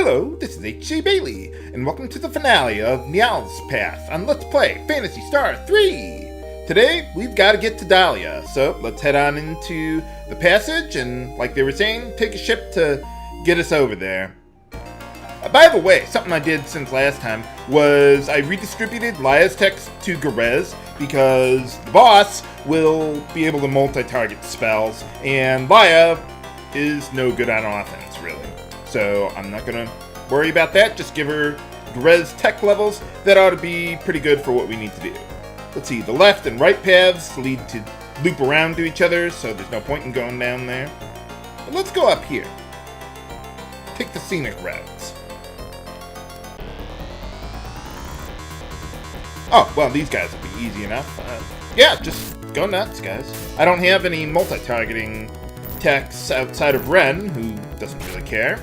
Hello, this is H.C. Bailey, and welcome to the finale of Nial's Path on Let's Play Phantasy Star 3! Today, we've got to get to Dahlia, so let's head on into the passage and, like they were saying, take a ship to get us over there. By the way, something I did since last time was I redistributed Lia's text to Garez because the boss will be able to multi-target spells, and Lia is no good on offense, really. So I'm not going to worry about that. Just give her Garez tech levels. That ought to be pretty good for what we need to do. Let's see, the left and right paths lead to loop around to each other, so there's no point in going down there. But let's go up here. Take the scenic routes. Oh, well, these guys will be easy enough. Yeah, just go nuts, guys. I don't have any multi-targeting techs outside of Ren, who doesn't really care.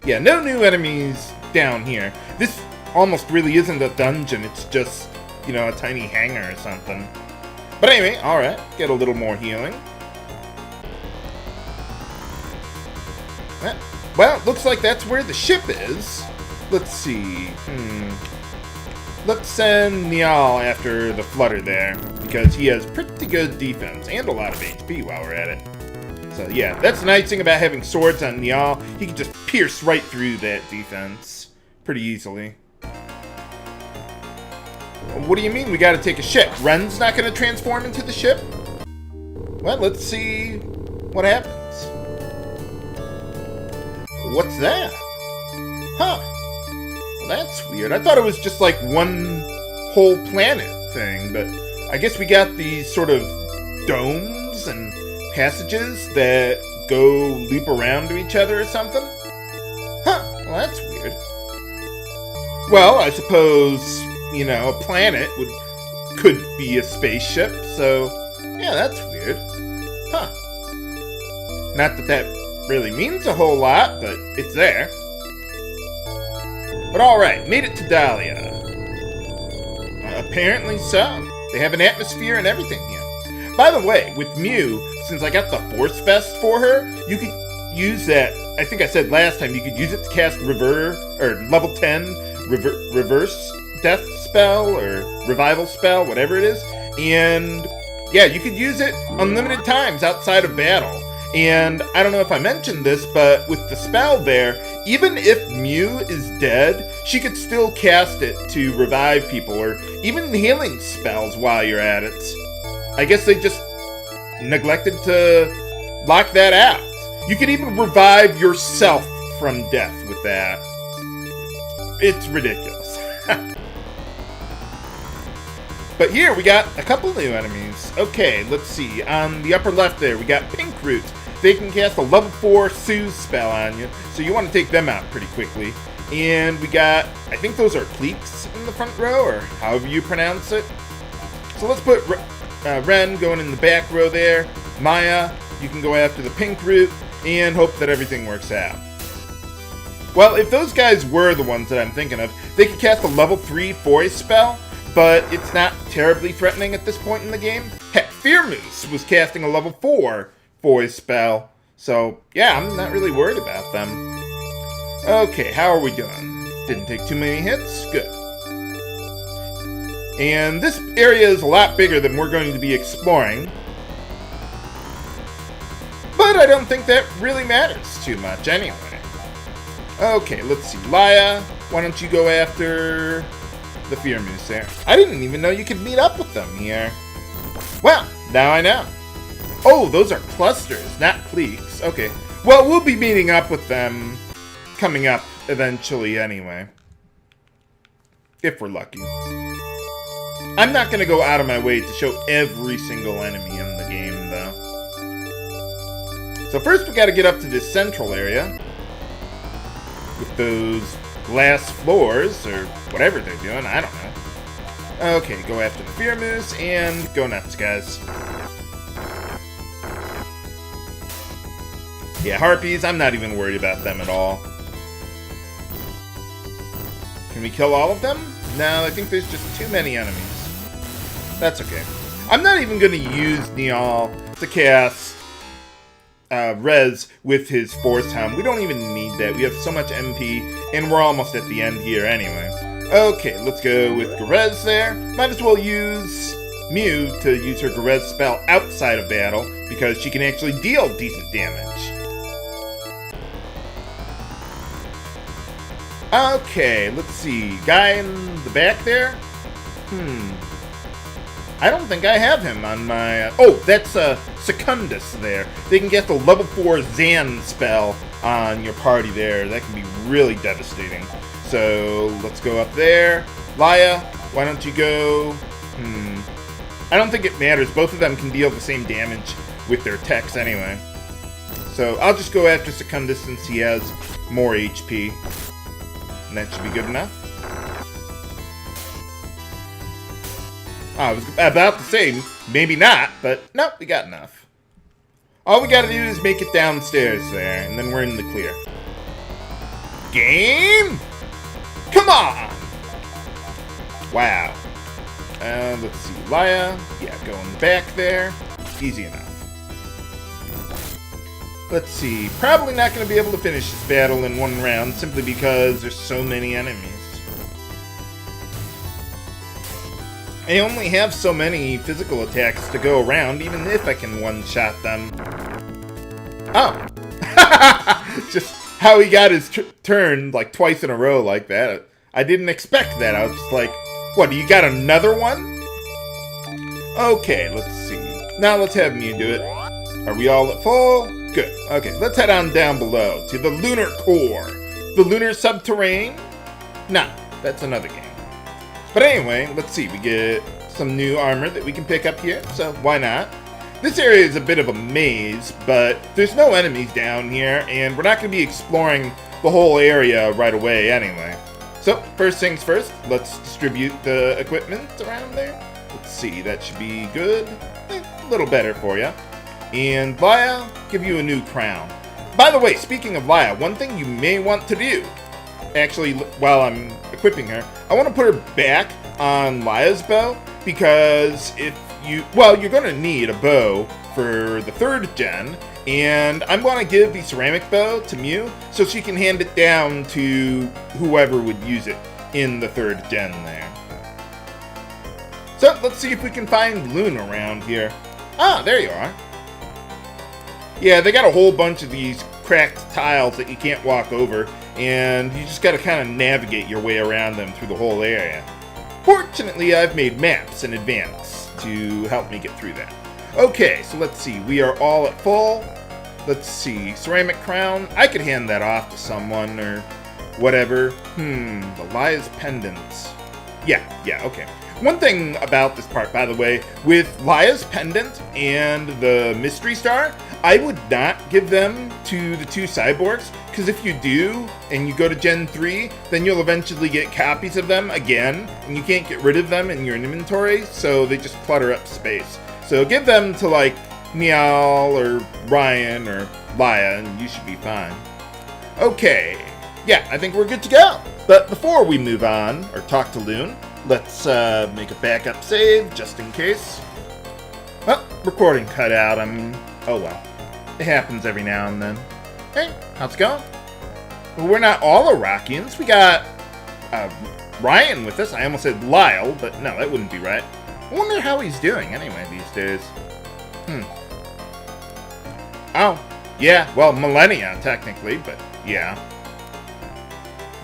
Yeah, no new enemies down here. This almost really isn't a dungeon, it's just, you know, a tiny hangar or something. But anyway, alright, get a little more healing. Well, looks like that's where the ship is. Let's see, Let's send Nial after the Flutter there, because he has pretty good defense, and a lot of HP while we're at it. So yeah, that's the nice thing about having swords on Nial. He can just pierce right through that defense pretty easily. What do you mean we gotta take a ship? Ren's not gonna transform into the ship? Well, let's see what happens. What's that? Huh. Well, that's weird. I thought it was just like one whole planet thing, but I guess we got these sort of domes and passages that go loop around to each other or something? Huh, well that's weird. Well, I suppose, you know, a planet could be a spaceship, so yeah, that's weird. Huh. Not that that really means a whole lot, but it's there. But alright, made it to Dahlia. Apparently so. They have an atmosphere and everything here. By the way, with Mew, since I got the Force Vest for her, you could use that, I think I said last time, you could use it to cast level 10 reverse death spell, or revival spell, whatever it is. And yeah, you could use it unlimited times outside of battle. And I don't know if I mentioned this, but with the spell there, even if Mew is dead, she could still cast it to revive people, or even healing spells while you're at it. I guess they just neglected to lock that out. You could even revive yourself from death with that. It's ridiculous. But here we got a couple new enemies. Okay, let's see. On the upper left there, we got Pink Root. They can cast a level 4 Soothe spell on you, so you want to take them out pretty quickly. And we got, I think those are Cleeks in the front row, or however you pronounce it. So let's put Ren going in the back row there. Maya, you can go after the Pink Root, and hope that everything works out. Well, if those guys were the ones that I'm thinking of, they could cast a level 3 Foy spell, but it's not terribly threatening at this point in the game. Heck, Fearmoose was casting a level 4 Foy spell, so yeah, I'm not really worried about them. Okay, how are we doing? Didn't take too many hits? Good. And this area is a lot bigger than we're going to be exploring. But I don't think that really matters too much anyway. Okay, let's see. Lia, why don't you go after the Fearmoose there? I didn't even know you could meet up with them here. Well, now I know. Oh, those are clusters, not cliques. Okay. Well, we'll be meeting up with them coming up eventually anyway. If we're lucky. I'm not going to go out of my way to show every single enemy in the game, though. So first we got to get up to this central area with those glass floors, or whatever they're doing, I don't know. Okay, go after the Fearmoose, and go nuts, guys. Yeah, Harpies, I'm not even worried about them at all. Can we kill all of them? No, I think there's just too many enemies. That's okay. I'm not even going to use Nial to cast res with his Force Helm. We don't even need that. We have so much MP, and we're almost at the end here anyway. Okay, let's go with Garez there. Might as well use Mew to use her Garez spell outside of battle, because she can actually deal decent damage. Okay, let's see. Guy in the back there? I don't think I have him on my... oh, that's Secundus there. They can get the level 4 Zan spell on your party there. That can be really devastating. So, let's go up there. Laya, why don't you go... I don't think it matters. Both of them can deal the same damage with their attacks anyway. So, I'll just go after Secundus since he has more HP. And that should be good enough. I was about to say, maybe not, but nope, we got enough. All we gotta do is make it downstairs there, and then we're in the clear. Game? Come on! Wow. Let's see, Laya. Yeah, go in the back there. Easy enough. Let's see, probably not gonna be able to finish this battle in one round, simply because there's so many enemies. I only have so many physical attacks to go around, even if I can one-shot them. Oh. Just how he got his turn, like, twice in a row like that. I didn't expect that. I was just like, what, you got another one? Okay, let's see. Now let's have Mew do it. Are we all at full? Good. Okay, let's head on down below to the Lunar Core. The Lunar Subterrane? Nah, that's another game. But anyway, let's see, we get some new armor that we can pick up here, so why not? This area is a bit of a maze, but there's no enemies down here, and we're not going to be exploring the whole area right away anyway. So, first things first, let's distribute the equipment around there. Let's see, that should be good. A little better for you. And Laya, give you a new crown. By the way, speaking of Laya, one thing you may want to do, actually, while I'm equipping her, I want to put her back on Laya's bow, because if you, well, you're going to need a bow for the 3rd gen, and I'm going to give the ceramic bow to Mew, so she can hand it down to whoever would use it in the 3rd gen there. So, let's see if we can find Lune around here. Ah, there you are. Yeah, they got a whole bunch of these cracked tiles that you can't walk over, and you just gotta kind of navigate your way around them through the whole area. Fortunately, I've made maps in advance to help me get through that. Okay, so let's see, we are all at full. Let's see, ceramic crown, I could hand that off to someone, or whatever. The Laya's pendants. Yeah, okay. One thing about this part, by the way, with Laya's pendant and the mystery star, I would not give them to the 2 cyborgs, because if you do, and you go to Gen 3, then you'll eventually get copies of them again, and you can't get rid of them in your inventory, so they just clutter up space. So give them to, like, Nial or Ryan or Laya, and you should be fine. Okay, yeah, I think we're good to go. But before we move on, or talk to Lune, let's make a backup save, just in case. Well, recording cut out, oh well. It happens every now and then. Hey, how's it going? Well, we're not all Iraqians. We got Ryan with us. I almost said Lyle, but no, that wouldn't be right. I wonder how he's doing anyway these days. Oh, yeah, well, millennia, technically, but yeah.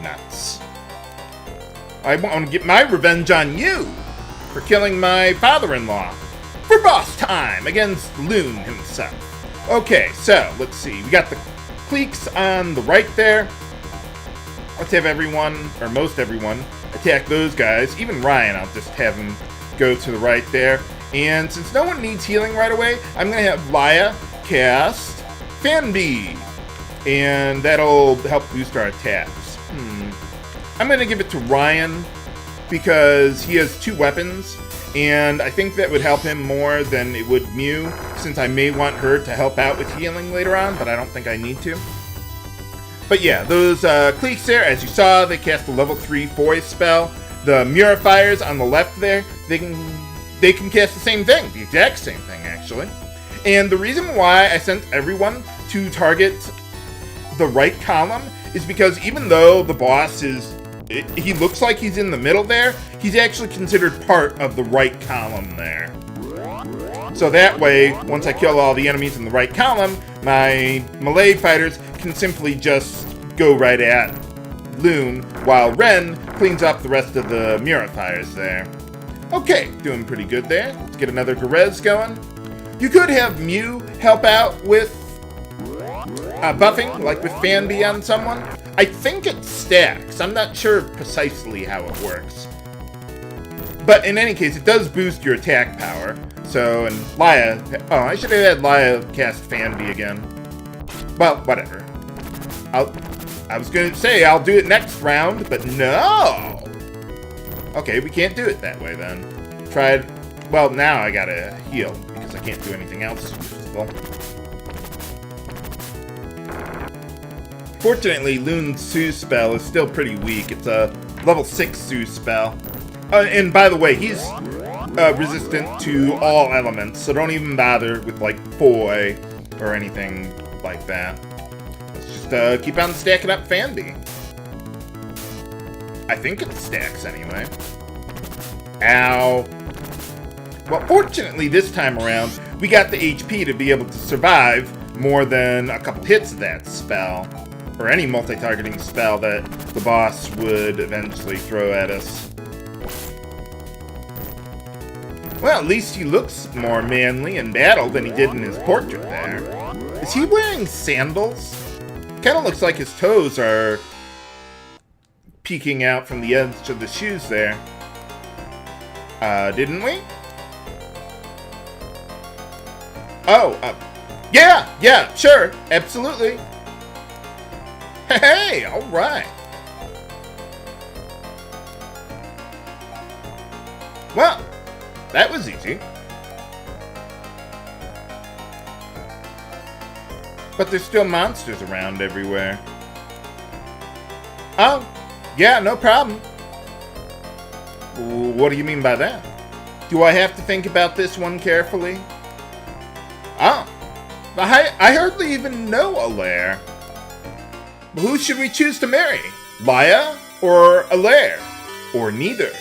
Nuts. I want to get my revenge on you for killing my father-in-law. For boss time against Lune himself. Okay, so, let's see. We got the cliques on the right there. Let's have everyone, or most everyone, attack those guys. Even Ryan, I'll just have him go to the right there. And since no one needs healing right away, I'm going to have Laya cast Fanbee. And that'll help boost our attacks. I'm going to give it to Ryan because he has 2 weapons, and I think that would help him more than it would Mew, since I may want her to help out with healing later on, but I don't think I need to. But yeah, those cliques there, as you saw, they cast a level 3 voice spell. The Murifiers on the left there, they can cast the same thing, the exact same thing, actually. And the reason why I sent everyone to target the right column is because even though the boss he looks like he's in the middle there, he's actually considered part of the right column there. So that way, once I kill all the enemies in the right column, my melee fighters can simply just go right at Lune, while Ren cleans up the rest of the Mura fires there. Okay, doing pretty good there. Let's get another Garez going. You could have Mew help out with buffing, like with Fanby on someone. I think it stacks. I'm not sure precisely how it works. But in any case, it does boost your attack power. So, and Laya... Oh, I should have had Laya cast Fanby again. Well, whatever. I was going to say I'll do it next round, but no! Okay, we can't do it that way then. Tried... Well, now I gotta heal, because I can't do anything else useful. Fortunately, Lune's Sue spell is still pretty weak. It's a level 6 Sue spell. And by the way, he's resistant to all elements, so don't even bother with, like, Foy or anything like that. Let's just keep on stacking up Fanby. I think it stacks anyway. Ow. Well, fortunately, this time around, we got the HP to be able to survive more than a couple hits of that spell, or any multi-targeting spell that the boss would eventually throw at us. Well, at least he looks more manly in battle than he did in his portrait there. Is he wearing sandals? Kind of looks like his toes are peeking out from the edge of the shoes there. Didn't we? Oh, yeah, sure, absolutely. Hey, all right. Well, that was easy. But there's still monsters around everywhere. Oh, yeah, no problem. What do you mean by that? Do I have to think about this one carefully? Oh, I hardly even know Alaire. Who should we choose to marry? Laya or Alaire? Or neither?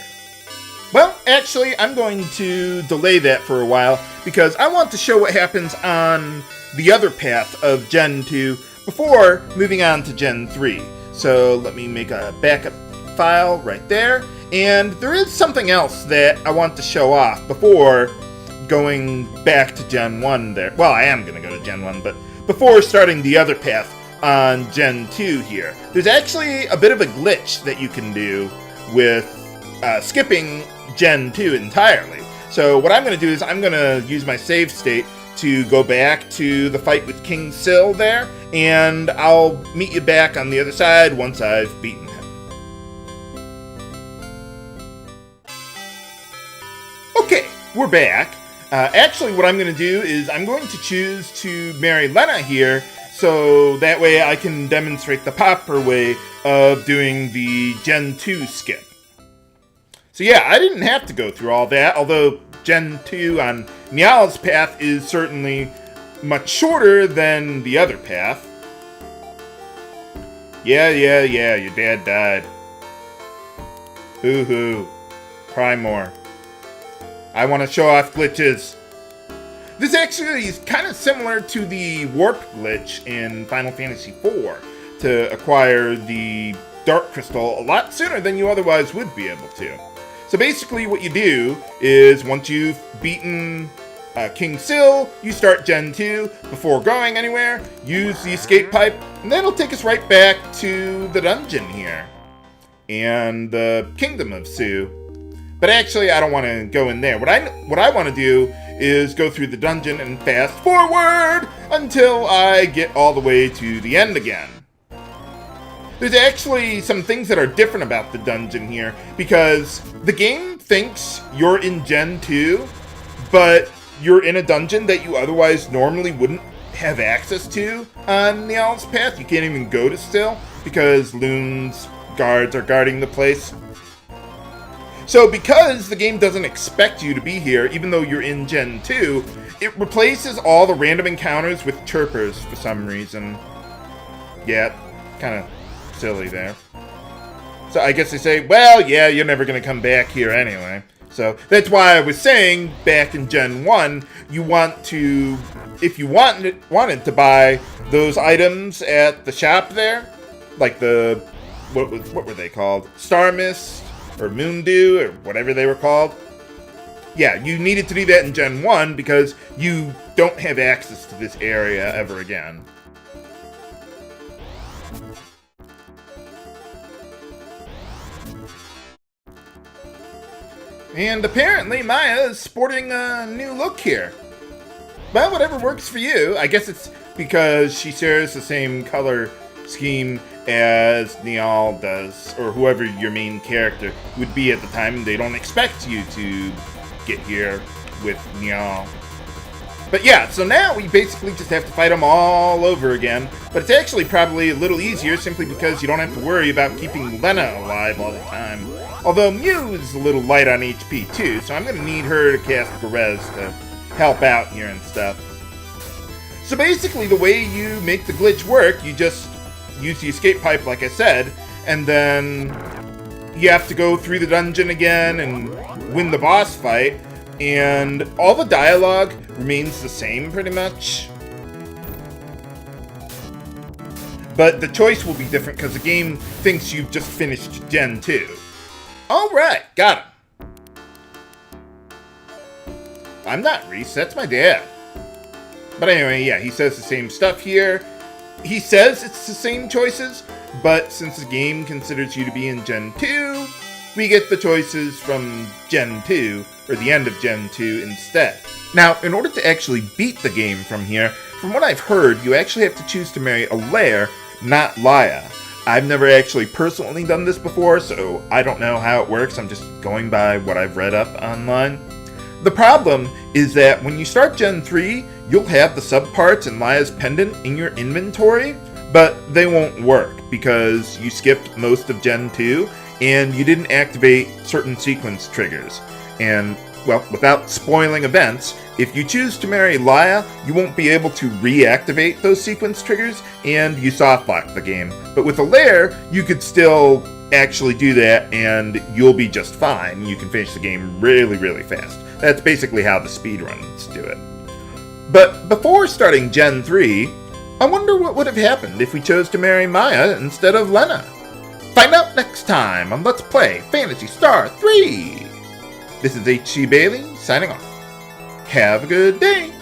Well, actually, I'm going to delay that for a while because I want to show what happens on the other path of Gen 2 before moving on to Gen 3. So let me make a backup file right there. And there is something else that I want to show off before going back to Gen 1 there. Well, I am going to go to Gen 1, but before starting the other path on Gen 2 here. There's actually a bit of a glitch that you can do with skipping Gen 2 entirely. So what I'm going to do is I'm going to use my save state to go back to the fight with King Syl there, and I'll meet you back on the other side once I've beaten him. Okay, we're back. Actually, what I'm going to do is I'm going to choose to marry Lena here, so that way I can demonstrate the proper way of doing the Gen 2 skip. So yeah, I didn't have to go through all that, although Gen 2 on Nial's path is certainly much shorter than the other path. Yeah, your dad died. Hoo-hoo. Cry more. I want to show off glitches. This actually is kind of similar to the warp glitch in Final Fantasy IV to acquire the Dark Crystal a lot sooner than you otherwise would be able to. So basically what you do is once you've beaten King Syl, you start Gen 2 before going anywhere, use the escape pipe, and that'll take us right back to the dungeon here and the Kingdom of Sue. But actually, I don't want to go in there. What I want to do is go through the dungeon and fast forward until I get all the way to the end again. There's actually some things that are different about the dungeon here, because the game thinks you're in Gen 2, but you're in a dungeon that you otherwise normally wouldn't have access to on Nial's path. You can't even go to Syl, because Lune's guards are guarding the place. So because the game doesn't expect you to be here, even though you're in Gen 2, it replaces all the random encounters with chirpers for some reason. Yeah, kind of silly there. So I guess they say, well, yeah, you're never going to come back here anyway. So that's why I was saying back in Gen 1, you want to, if you wanted to buy those items at the shop there, like the, what were they called? Star Mist or Moon Dew or whatever they were called. Yeah, you needed to do that in Gen 1 because you don't have access to this area ever again. And apparently Maya is sporting a new look here. Well, whatever works for you. I guess it's because she shares the same color scheme as Nial does, or whoever your main character would be at the time. They don't expect you to get here with Nial. But yeah, so now we basically just have to fight them all over again. But it's actually probably a little easier simply because you don't have to worry about keeping Lena alive all the time. Although Mew is a little light on HP too, so I'm going to need her to cast Perez to help out here and stuff. So basically the way you make the glitch work, you just use the escape pipe like I said, and then you have to go through the dungeon again and win the boss fight, and all the dialogue remains the same pretty much. But the choice will be different because the game thinks you've just finished Gen 2. Alright, got him. I'm not Reese, that's my dad. But anyway, yeah, he says the same stuff here. He says it's the same choices, but since the game considers you to be in Gen 2, we get the choices from Gen 2, or the end of Gen 2 instead. Now, in order to actually beat the game from here, from what I've heard, you actually have to choose to marry a lair, not Dahlia. I've never actually personally done this before, so I don't know how it works. I'm just going by what I've read up online. The problem is that when you start Gen 3, you'll have the subparts and Dahlia's pendant in your inventory, but they won't work because you skipped most of Gen 2 and you didn't activate certain sequence triggers. And, well, without spoiling events, if you choose to marry Dahlia, you won't be able to reactivate those sequence triggers, and you softlock the game. But with a lair, you could still actually do that, and you'll be just fine. You can finish the game really, really fast. That's basically how the speedruns do it. But before starting Gen 3, I wonder what would have happened if we chose to marry Maya instead of Lena. Find out next time on Let's Play Phantasy Star 3! This is H.C. Bailey, signing off. Have a good day!